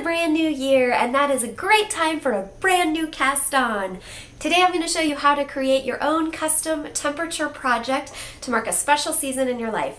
brand new year, and that is a great time for a brand new cast on. Today I'm going to show you how to create your own custom temperature project to mark a special season in your life.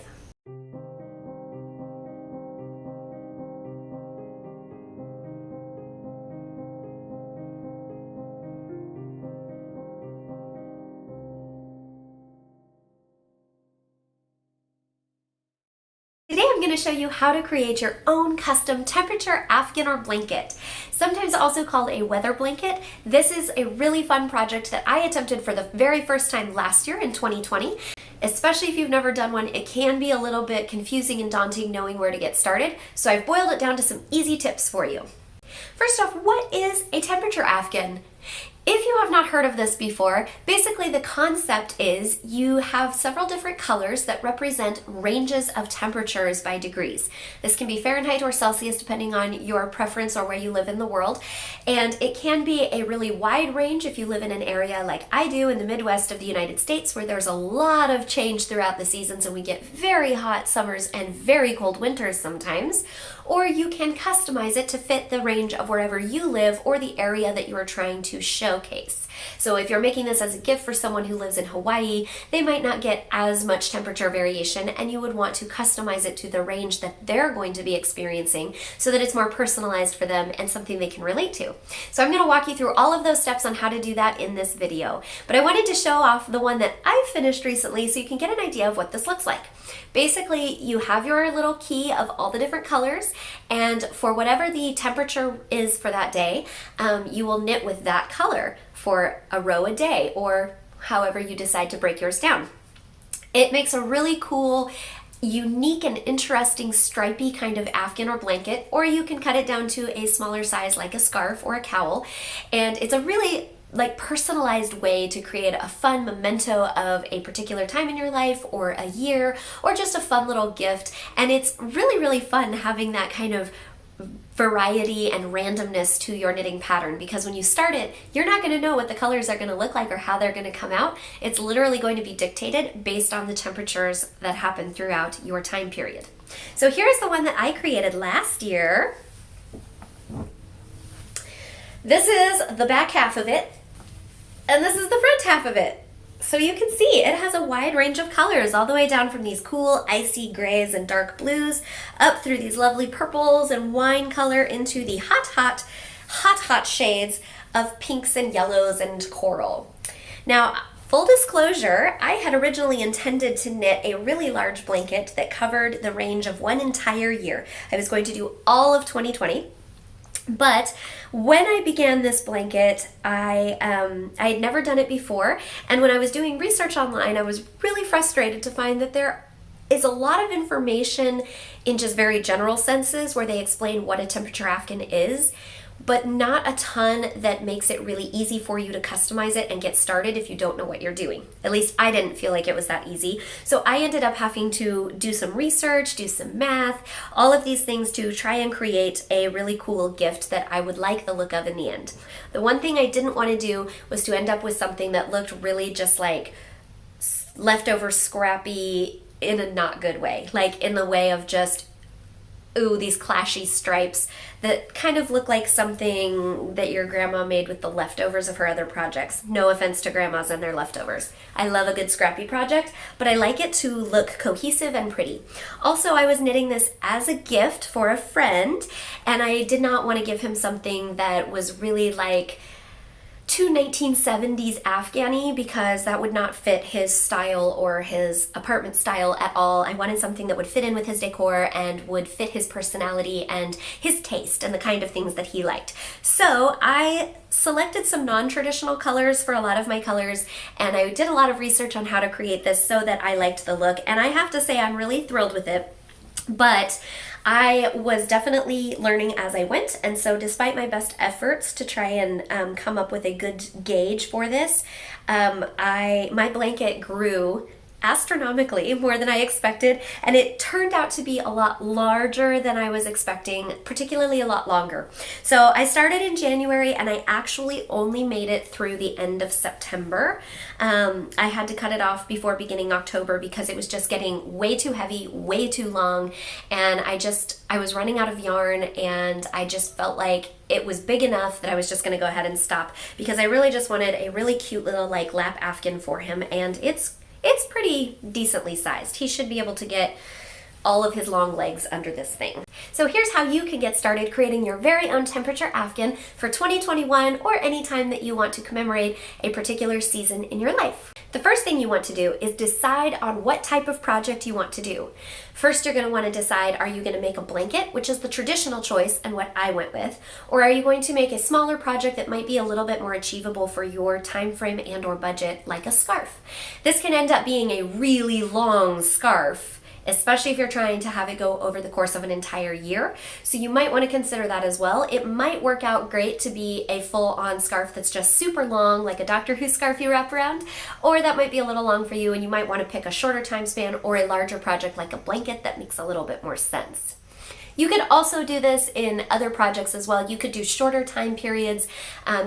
Today I'm going to show you how to create your own custom temperature afghan or blanket, sometimes also called a weather blanket. This is a really fun project that I attempted for the very first time last year in 2020. Especially if you've never done one, it can be a little bit confusing and daunting knowing where to get started, so I've boiled it down to some easy tips for you. First off, what is a temperature afghan? If you have not heard of this before, basically the concept is you have several different colors that represent ranges of temperatures by degrees. This can be Fahrenheit or Celsius depending on your preference or where you live in the world. And it can be a really wide range if you live in an area like I do in the Midwest of the United States, where there's a lot of change throughout the seasons and we get very hot summers and very cold winters sometimes. Or you can customize it to fit the range of wherever you live or the area that you are trying to showcase. So if you're making this as a gift for someone who lives in Hawaii, they might not get as much temperature variation, and you would want to customize it to the range that they're going to be experiencing so that it's more personalized for them and something they can relate to. So I'm going to walk you through all of those steps on how to do that in this video. But I wanted to show off the one that I finished recently so you can get an idea of what this looks like. Basically, you have your little key of all the different colors, and for whatever the temperature is for that day, you will knit with that color for a row a day, or however you decide to break yours down. It makes a really cool, unique and interesting stripy kind of afghan or blanket, or you can cut it down to a smaller size like a scarf or a cowl, and it's a really personalized way to create a fun memento of a particular time in your life or a year, or just a fun little gift. And it's really fun having that kind of variety and randomness to your knitting pattern, because when you start it, you're not going to know what the colors are going to look like or how they're going to come out. It's literally going to be dictated based on the temperatures that happen throughout your time period. So here's the one that I created last year. This is the back half of it, and this is the front half of it. So you can see it has a wide range of colors, all the way down from these cool icy grays and dark blues, up through these lovely purples and wine color into the hot shades of pinks and yellows and coral. Now, full disclosure, I had originally intended to knit a really large blanket that covered the range of one entire year. I was going to do all of 2020. But when I began this blanket, I had never done it before, and when I was doing research online, I was really frustrated to find that there is a lot of information in just very general senses where they explain what a temperature afghan is, but not a ton that makes it really easy for you to customize it and get started if you don't know what you're doing. At least I didn't feel like it was that easy. So I ended up having to do some research, do some math, all of these things to try and create a really cool gift that I would like the look of in the end. The one thing I didn't want to do was to end up with something that looked really just like leftover scrappy in a not good way, like in the way of just these clashy stripes that kind of look like something that your grandma made with the leftovers of her other projects. No offense to grandmas and their leftovers. I love a good scrappy project, but I like it to look cohesive and pretty. Also, I was knitting this as a gift for a friend, and I did not want to give him something that was really like too 1970s Afghani, because that would not fit his style or his apartment style at all. I wanted something that would fit in with his decor and would fit his personality and his taste and the kind of things that he liked. So I selected some non-traditional colors for a lot of my colors, and I did a lot of research on how to create this so that I liked the look, and I have to say I'm really thrilled with it. But I was definitely learning as I went, and so despite my best efforts to try and come up with a good gauge for this, my blanket grew astronomically more than I expected, and it turned out to be a lot larger than I was expecting, particularly a lot longer. So I started in January and I actually only made it through the end of September. I had to cut it off before beginning October because it was just getting way too heavy, way too long, and I was running out of yarn, and I just felt like it was big enough that I was just going to go ahead and stop, because I really just wanted a really cute little like lap afghan for him, and it's pretty decently sized. He should be able to get all of his long legs under this thing. So here's how you can get started creating your very own temperature afghan for 2021 or any time that you want to commemorate a particular season in your life. The first thing you want to do is decide on what type of project you want to do. First, you're going to want to decide, are you going to make a blanket, which is the traditional choice and what I went with, or are you going to make a smaller project that might be a little bit more achievable for your time frame and or budget, like a scarf. This can end up being a really long scarf, especially if you're trying to have it go over the course of an entire year. So you might want to consider that as well. It might work out great to be a full-on scarf that's just super long, like a Doctor Who scarf you wrap around, or that might be a little long for you and you might want to pick a shorter time span or a larger project like a blanket that makes a little bit more sense. You could also do this in other projects as well. You could do shorter time periods.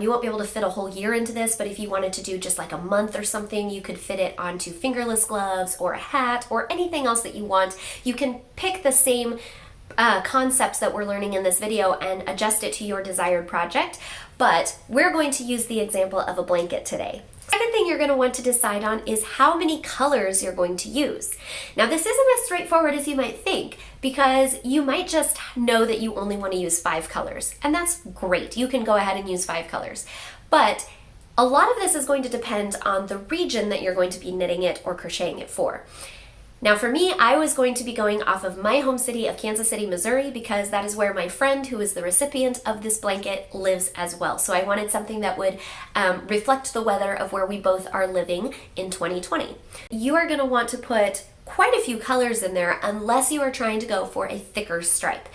You won't be able to fit a whole year into this, but if you wanted to do just like a month or something, you could fit it onto fingerless gloves or a hat or anything else that you want. You can pick the same concepts that we're learning in this video and adjust it to your desired project, but we're going to use the example of a blanket today. Second thing you're going to want to decide on is how many colors you're going to use. Now this isn't as straightforward as you might think, because you might just know that you only want to use 5 colors, and that's great. You can go ahead and use 5 colors, but a lot of this is going to depend on the region that you're going to be knitting it or crocheting it for. Now for me, I was going to be going off of my home city of Kansas City, Missouri, because that is where my friend who is the recipient of this blanket lives as well. So I wanted something that would reflect the weather of where we both are living in 2020. You are going to want to put quite a few colors in there unless you are trying to go for a thicker stripe.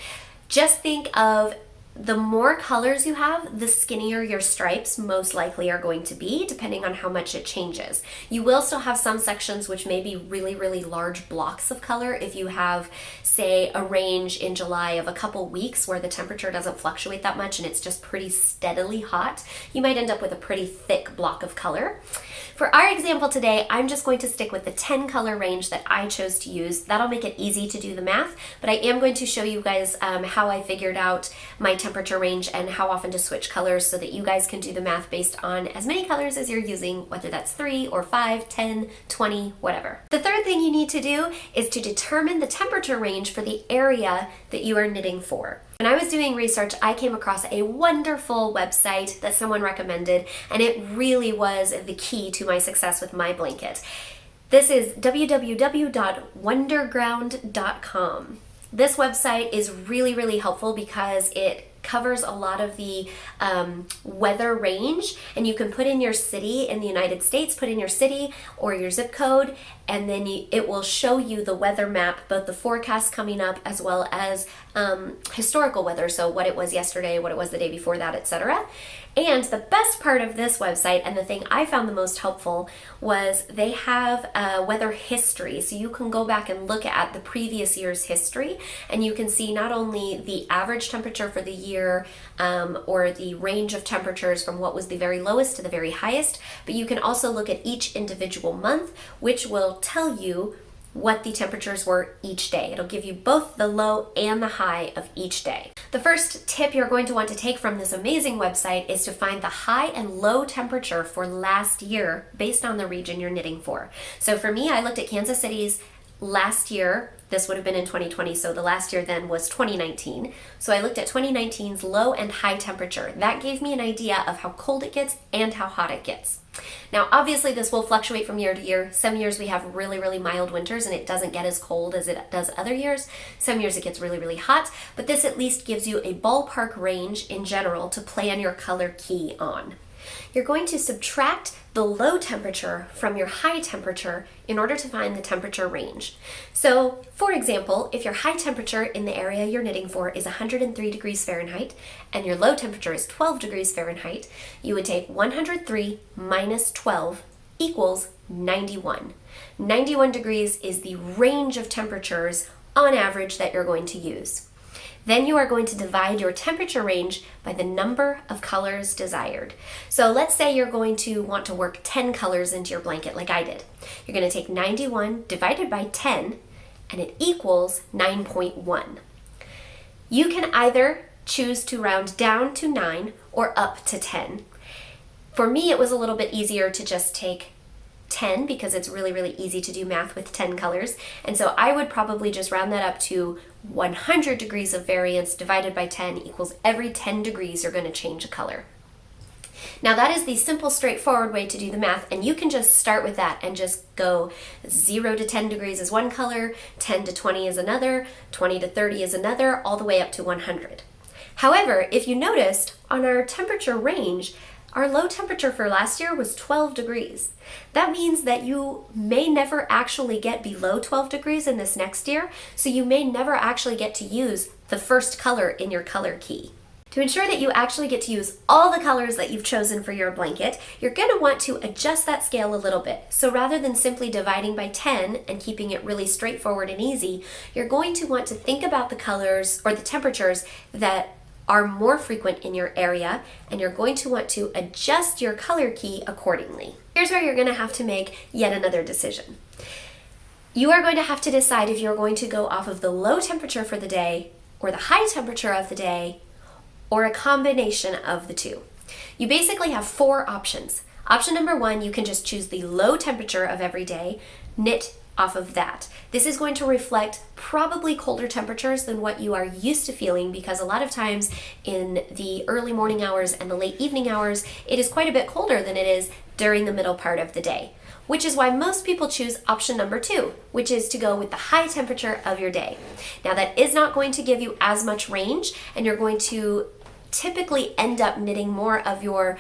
Just think of the more colors you have, the skinnier your stripes most likely are going to be, depending on how much it changes. You will still have some sections which may be really, really large blocks of color. If you have, say, a range in July of a couple weeks where the temperature doesn't fluctuate that much and it's just pretty steadily hot, you might end up with a pretty thick block of color. For our example today, I'm just going to stick with the 10 color range that I chose to use. That'll make it easy to do the math, but I am going to show you guys how I figured out my temperature range and how often to switch colors so that you guys can do the math based on as many colors as you're using, whether that's 3 or 5, 10, 20, whatever. The third thing you need to do is to determine the temperature range for the area that you are knitting for. When I was doing research, I came across a wonderful website that someone recommended, and it really was the key to my success with my blanket. This is www.wonderground.com. This website is really, really helpful because it covers a lot of the weather range, and you can put in your city in the United States, put in your city or your zip code, and then it will show you the weather map, both the forecast coming up as well as historical weather, so what it was yesterday, what it was the day before that, etc. And the best part of this website, and the thing I found the most helpful, was they have weather history. So you can go back and look at the previous year's history, and you can see not only the average temperature for the year or the range of temperatures from what was the very lowest to the very highest, but you can also look at each individual month, which will tell you what the temperatures were each day. It'll give you both the low and the high of each day. The first tip you're going to want to take from this amazing website is to find the high and low temperature for last year based on the region you're knitting for. So for me, I looked at Kansas City's last year. This would have been in 2020, so the last year then was 2019. So I looked at 2019's low and high temperature. That gave me an idea of how cold it gets and how hot it gets. Now, obviously this will fluctuate from year to year. Some years we have really, really mild winters and it doesn't get as cold as it does other years. Some years it gets really, really hot, but this at least gives you a ballpark range in general to plan your color key on. You're going to subtract the low temperature from your high temperature in order to find the temperature range. So, for example, if your high temperature in the area you're knitting for is 103 degrees Fahrenheit and your low temperature is 12 degrees Fahrenheit, you would take 103 minus 12 equals 91. 91 degrees is the range of temperatures on average that you're going to use. Then you are going to divide your temperature range by the number of colors desired. So let's say you're going to want to work 10 colors into your blanket like I did. You're going to take 91 divided by 10 and it equals 9.1. You can either choose to round down to 9 or up to 10. For me, it was a little bit easier to just take 10 because it's really easy to do math with 10 colors. And so I would probably just round that up to 100 degrees of variance divided by 10 equals every 10 degrees you're going to change a color. Now that is the simple, straightforward way to do the math, and you can just start with that and just go 0 to 10 degrees is one color, 10 to 20 is another, 20 to 30 is another, all the way up to 100. However, if you noticed, on our temperature range, our low temperature for last year was 12 degrees. That means that you may never actually get below 12 degrees in this next year, so you may never actually get to use the first color in your color key. To ensure that you actually get to use all the colors that you've chosen for your blanket, you're going to want to adjust that scale a little bit. So rather than simply dividing by 10 and keeping it really straightforward and easy, you're going to want to think about the colors or the temperatures that are more frequent in your area, and you're going to want to adjust your color key accordingly. Here's where you're going to have to make yet another decision. You are going to have to decide if you're going to go off of the low temperature for the day or the high temperature of the day or a combination of the two. You basically have 4 options. Option number 1, you can just choose the low temperature of every day, knit off of that. This is going to reflect probably colder temperatures than what you are used to feeling, because a lot of times in the early morning hours and the late evening hours, it is quite a bit colder than it is during the middle part of the day, which is why most people choose option number 2, which is to go with the high temperature of your day. Now that is not going to give you as much range, and you're going to typically end up knitting more of your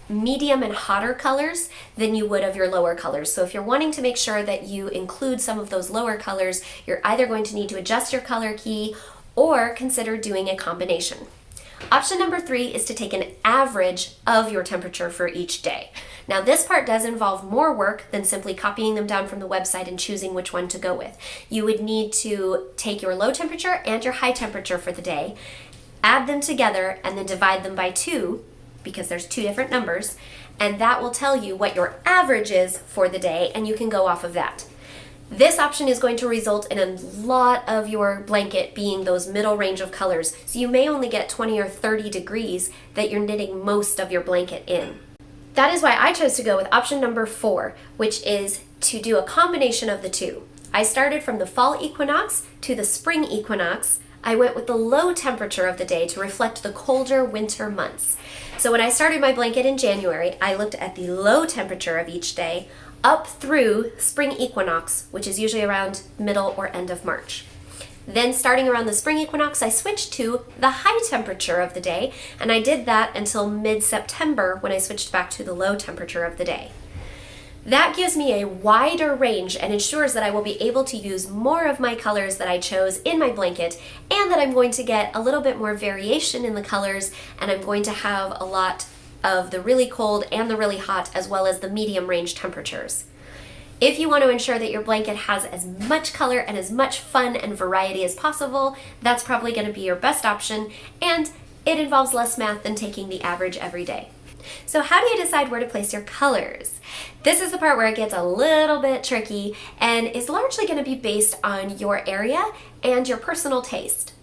medium and hotter colors than you would of your lower colors. So if you're wanting to make sure that you include some of those lower colors, you're either going to need to adjust your color key or consider doing a combination. Option number 3 is to take an average of your temperature for each day. Now this part does involve more work than simply copying them down from the website and choosing which one to go with. You would need to take your low temperature and your high temperature for the day, add them together, and then divide them by 2, because there's 2 different numbers, and that will tell you what your average is for the day, and you can go off of that. This option is going to result in a lot of your blanket being those middle range of colors, so you may only get 20 or 30 degrees that you're knitting most of your blanket in. That is why I chose to go with option number 4, which is to do a combination of the 2. I started from the fall equinox to the spring equinox. I went with the low temperature of the day to reflect the colder winter months. So when I started my blanket in January, I looked at the low temperature of each day up through spring equinox, which is usually around middle or end of March. Then starting around the spring equinox, I switched to the high temperature of the day, and I did that until mid-September when I switched back to the low temperature of the day. That gives me a wider range and ensures that I will be able to use more of my colors that I chose in my blanket, and that I'm going to get a little bit more variation in the colors, and I'm going to have a lot of the really cold and the really hot, as well as the medium range temperatures. If you want to ensure that your blanket has as much color and as much fun and variety as possible, that's probably going to be your best option, and it involves less math than taking the average every day. So how do you decide where to place your colors? This is the part where it gets a little bit tricky and is largely going to be based on your area and your personal taste.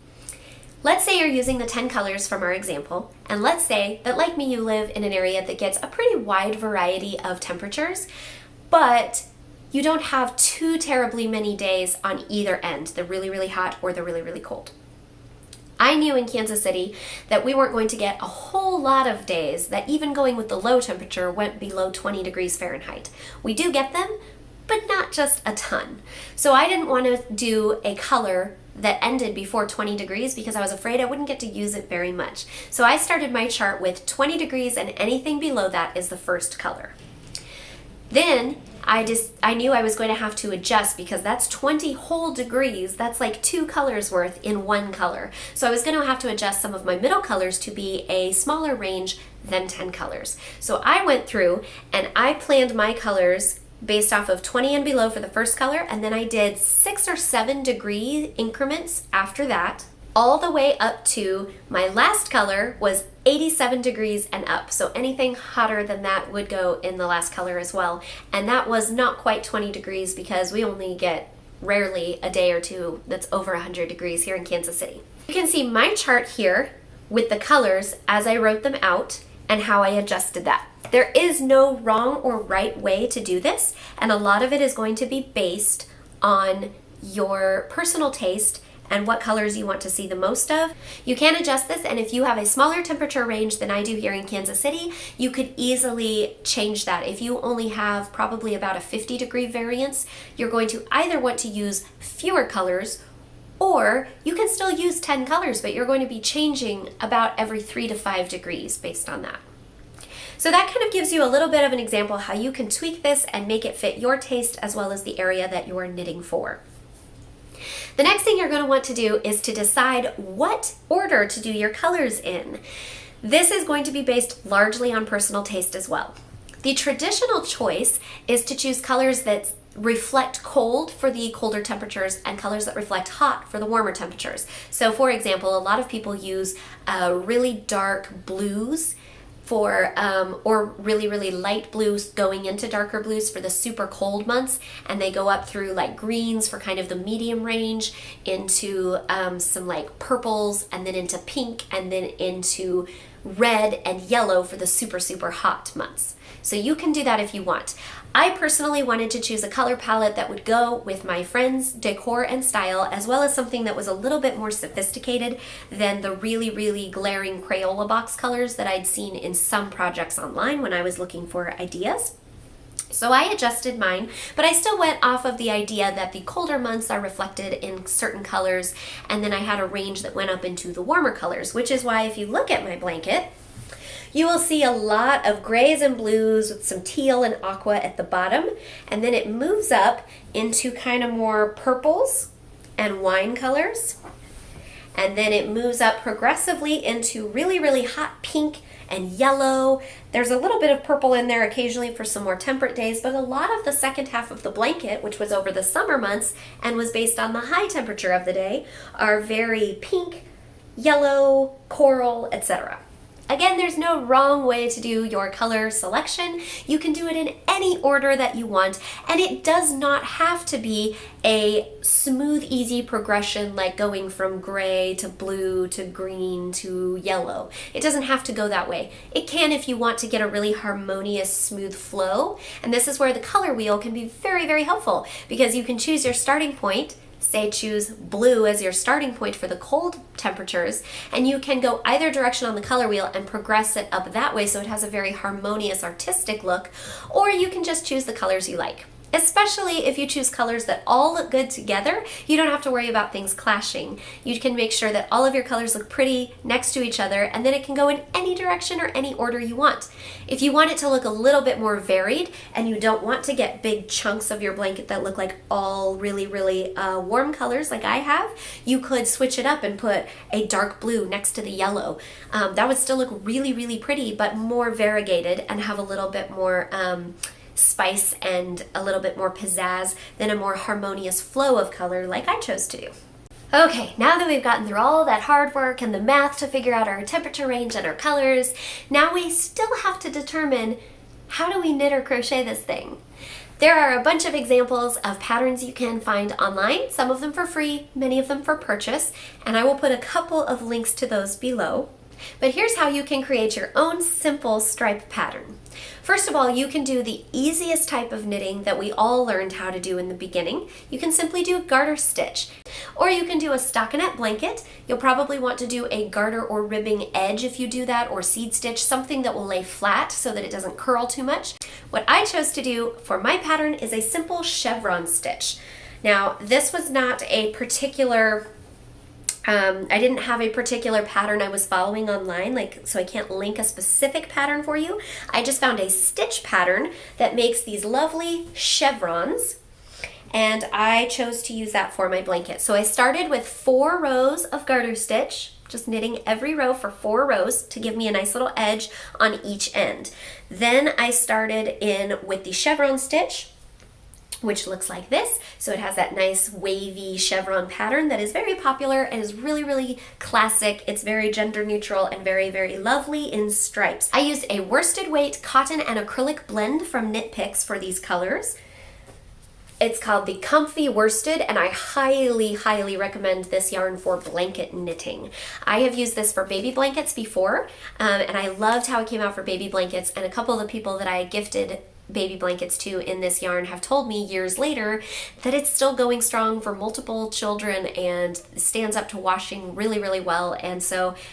Let's say you're using the 10 colors from our example, and let's say that, like me, you live in an area that gets a pretty wide variety of temperatures, but you don't have too terribly many days on either end, the really hot or the really cold. I knew in Kansas City that we weren't going to get a whole lot of days that, even going with the low temperature, went below 20 degrees Fahrenheit. We do get them, but not just a ton. So I didn't want to do a color that ended before 20 degrees because I was afraid I wouldn't get to use it very much. So I started my chart with 20 degrees, and anything below that is the first color. Then I knew I was going to have to adjust because that's 20 whole degrees. That's like 2 colors worth in one color. So I was going to have to adjust some of my middle colors to be a smaller range than 10 colors. So I went through and I planned my colors based off of 20 and below for the first color, and then I did 6 or 7 degree increments after that, all the way up to my last color was 87 degrees and up. So anything hotter than that would go in the last color as well. And that was not quite 20 degrees because we only get rarely a day or two that's over 100 degrees here in Kansas City. You can see my chart here with the colors as I wrote them out and how I adjusted that. There is no wrong or right way to do this, and a lot of it is going to be based on your personal taste and what colors you want to see the most of. You can adjust this, and if you have a smaller temperature range than I do here in Kansas City, you could easily change that. If you only have probably about a 50-degree variance, you're going to either want to use fewer colors, or you can still use 10 colors, but you're going to be changing about every 3 to 5 degrees based on that. So that kind of gives you a little bit of an example how you can tweak this and make it fit your taste as well as the area that you're knitting for. The next thing you're going to want to do is to decide what order to do your colors in. This is going to be based largely on personal taste as well. The traditional choice is to choose colors that reflect cold for the colder temperatures and colors that reflect hot for the warmer temperatures. So for example, a lot of people use really dark blues for or really light blues going into darker blues for the super cold months, and they go up through like greens for kind of the medium range into some like purples, and then into pink, and then into red and yellow for the super hot months. So you can do that if you want. I personally wanted to choose a color palette that would go with my friend's decor and style, as well as something that was a little bit more sophisticated than the really glaring Crayola box colors that I'd seen in some projects online when I was looking for ideas. So I adjusted mine, but I still went off of the idea that the colder months are reflected in certain colors, and then I had a range that went up into the warmer colors, which is why if you look at my blanket, you will see a lot of grays and blues with some teal and aqua at the bottom, and then it moves up into kind of more purples and wine colors, and then it moves up progressively into really hot pink and yellow. There's a little bit of purple in there occasionally for some more temperate days, but a lot of the second half of the blanket, which was over the summer months and was based on the high temperature of the day, are very pink, yellow, coral, etc. Again, there's no wrong way to do your color selection. You can do it in any order that you want, and it does not have to be a smooth, easy progression like going from gray to blue to green to yellow. It doesn't have to go that way. It can if you want to get a really harmonious, smooth flow, and this is where the color wheel can be very helpful, because you can choose your starting point. Say choose blue as your starting point for the cold temperatures, and you can go either direction on the color wheel and progress it up that way so it has a very harmonious, artistic look, or you can just choose the colors you like. Especially if you choose colors that all look good together, you don't have to worry about things clashing. You can make sure that all of your colors look pretty next to each other, and then it can go in any direction or any order you want. If you want it to look a little bit more varied and you don't want to get big chunks of your blanket that look like all really warm colors like I have, you could switch it up and put a dark blue next to the yellow. That would still look really pretty, but more variegated and have a little bit more spice and a little bit more pizzazz than a more harmonious flow of color like I chose to do. Okay, now that we've gotten through all that hard work and the math to figure out our temperature range and our colors, now we still have to determine how do we knit or crochet this thing. There are a bunch of examples of patterns you can find online, some of them for free, many of them for purchase, and I will put a couple of links to those below. But here's how you can create your own simple stripe pattern. First of all, you can do the easiest type of knitting that we all learned how to do in the beginning. You can simply do a garter stitch. Or you can do a stockinette blanket. You'll probably want to do a garter or ribbing edge if you do that, or seed stitch, something that will lay flat so that it doesn't curl too much. What I chose to do for my pattern is a simple chevron stitch. Now, this was not a particular I didn't have a particular pattern I was following online, so I can't link a specific pattern for you. I just found a stitch pattern that makes these lovely chevrons, and I chose to use that for my blanket. So I started with 4 rows of garter stitch, just knitting every row for 4 rows to give me a nice little edge on each end. Then I started in with the chevron stitch, which looks like this. So it has that nice wavy chevron pattern that is very popular and is really, really classic. It's very gender neutral and very, very lovely in stripes. I used a worsted weight cotton and acrylic blend from Knit Picks for these colors. It's called the Comfy Worsted, and I highly, highly recommend this yarn for blanket knitting. I have used this for baby blankets before, and I loved how it came out for baby blankets, and a couple of the people that I gifted baby blankets to in this yarn have told me years later that it's still going strong for multiple children and stands up to washing really, really well. And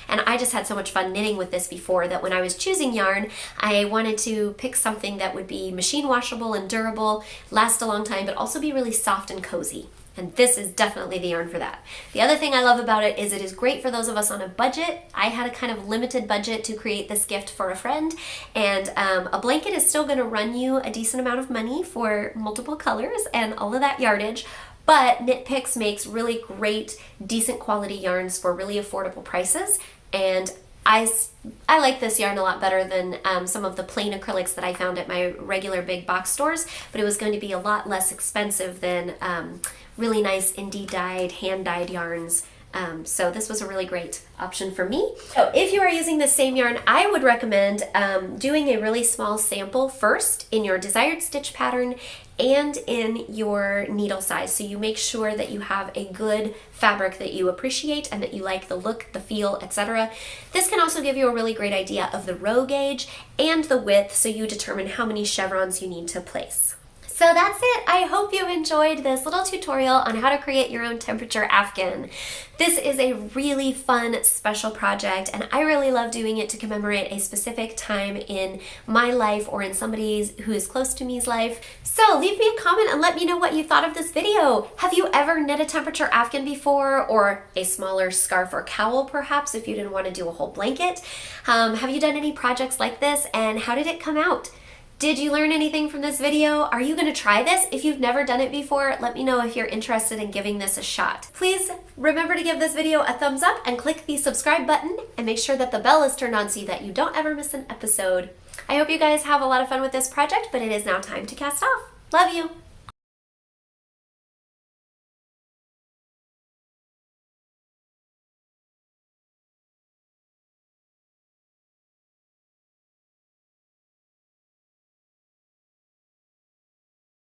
I just had so much fun knitting with this before that when I was choosing yarn, I wanted to pick something that would be machine washable and durable, last a long time, but also be really soft and cozy. And this is definitely the yarn for that. The other thing I love about it is great for those of us on a budget. I had a kind of limited budget to create this gift for a friend, and a blanket is still gonna run you a decent amount of money for multiple colors and all of that yardage, but Knit Picks makes really great, decent quality yarns for really affordable prices, and I like this yarn a lot better than some of the plain acrylics that I found at my regular big box stores, but it was going to be a lot less expensive than really nice indie dyed, hand dyed yarns. So this was a really great option for me. So if you are using the same yarn, I would recommend doing a really small sample first in your desired stitch pattern and in your needle size, so you make sure that you have a good fabric that you appreciate and that you like the look, the feel, etc. This can also give you a really great idea of the row gauge and the width, so you determine how many chevrons you need to place. So that's it. I hope you enjoyed this little tutorial on how to create your own temperature afghan. This is a really fun, special project, and I really love doing it to commemorate a specific time in my life or in somebody who is close to me's life. So leave me a comment and let me know what you thought of this video. Have you ever knit a temperature afghan before, or a smaller scarf or cowl perhaps if you didn't want to do a whole blanket? Have you done any projects like this, and how did it come out? Did you learn anything from this video? Are you going to try this? If you've never done it before, let me know if you're interested in giving this a shot. Please remember to give this video a thumbs up and click the subscribe button, and make sure that the bell is turned on so that you don't ever miss an episode. I hope you guys have a lot of fun with this project, but it is now time to cast off. Love you!